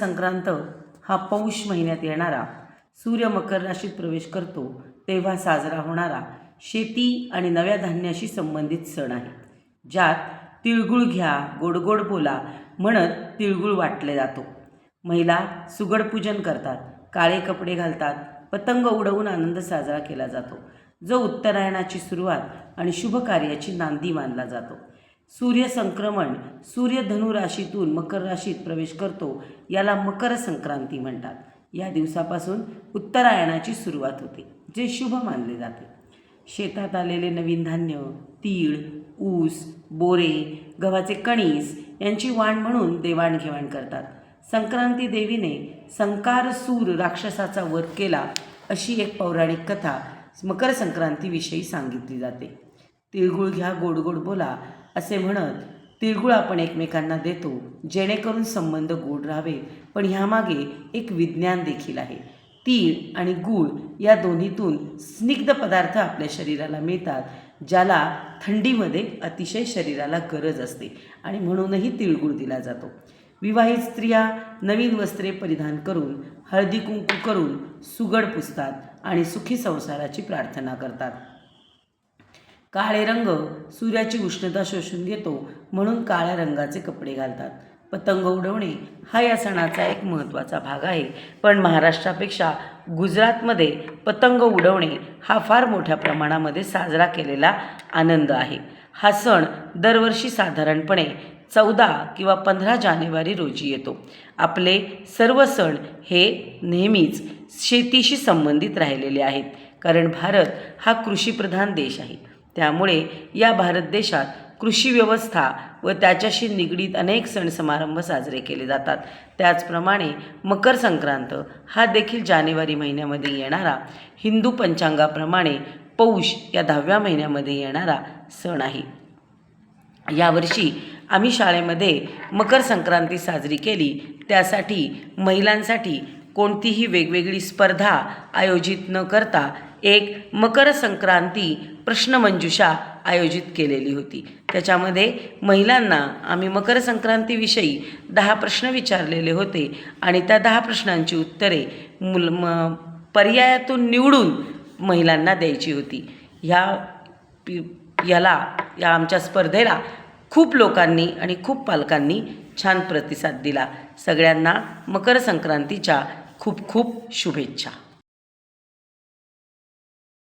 संक्रांत हा पौष महिन्यात येणारा, सूर्य मकर राशीत प्रवेश करतो तेव्हा साजरा होणारा शेती आणि नव्या धान्याशी संबंधित सण आहे, ज्यात तिळगुळ घ्या गोड गोड बोला म्हणत तिळगुळ वाटले जातो. महिला सुगड पूजन करतात, काळे कपडे घालतात, पतंग उडवून आनंद साजरा केला जातो, जो उत्तरायणाची सुरुवात आणि शुभ कार्याची नांदी मानला जातो. सूर्य संक्रमण सूर्य धनु राशीतून मकर राशीत प्रवेश करतो, याला मकर संक्रांती म्हणतात. या दिवसापासून उत्तरायणाची सुरुवात होते, जे शुभ मानले जाते. शेतात आलेले नवीन धान्य, तीळ, ऊस, बोरे, गव्हाचे कणीस यांची वाण म्हणून देवाणघेवाण करतात. संक्रांती देवीने संकारसूर राक्षसाचा वध केला अशी एक पौराणिक कथा मकर संक्रांतीविषयी सांगितली जाते. तिळगुळ घ्या गोड गोड बोला असे म्हणत तिळगुळ आपण एकमेकांना देतो, जेणेकरून संबंध गोड राहावे. पण ह्यामागे एक विज्ञान देखील आहे. तीळ आणि गूळ या दोन्हीतून स्निग्ध पदार्थ आपल्या शरीराला मिळतात, ज्याला थंडीमध्ये अतिशय शरीराला गरज असते आणि म्हणूनही तिळगुळ दिला जातो. विवाहित स्त्रिया नवीन वस्त्रे परिधान करून हळदी कुंकू करून सुगड पुसतात आणि सुखी संसाराची प्रार्थना करतात. काळे रंग सूर्याची उष्णता शोषून घेतो म्हणून काळ्या रंगाचे कपडे घालतात. पतंग उडवणे हा या सणाचा एक महत्त्वाचा भाग आहे. पण महाराष्ट्रापेक्षा गुजरातमध्ये पतंग उडवणे हा फार मोठ्या प्रमाणामध्ये साजरा केलेला आनंद आहे. हा सण दरवर्षी साधारणपणे 14 किंवा 15 जानेवारी रोजी येतो. आपले सर्व सण हे नेहमीच शेतीशी संबंधित राहिलेले आहेत, कारण भारत हा कृषीप्रधान देश आहे. त्यामुळे या भारत देशात कृषी व्यवस्था व त्याच्याशी निगडीत अनेक सण समारंभ साजरे केले जातात. त्याचप्रमाणे मकर संक्रांत हा देखील जानेवारी महिन्यामध्ये येणारा, हिंदू पंचांगाप्रमाणे पौष या 10व्या महिन्यामध्ये येणारा सण आहे. यावर्षी आम्ही शाळेमध्ये मकर संक्रांती साजरी केली. त्यासाठी महिलांसाठी कोणतीही वेगवेगळी स्पर्धा आयोजित न करता एक मकर संक्रांती प्रश्नमंजुषा आयोजित केलेली होती. त्याच्यामध्ये महिलांना आम्ही मकर संक्रांतीविषयी 10 प्रश्न विचारलेले होते आणि त्या 10 प्रश्नांची उत्तरे पर्यायातून निवडून महिलांना द्यायची होती. या आमच्या स्पर्धेला खूप लोकांनी आणि खूप पालकांनी छान प्रतिसाद दिला. सगळ्यांना मकर संक्रांतीच्या खूप खूप शुभेच्छा.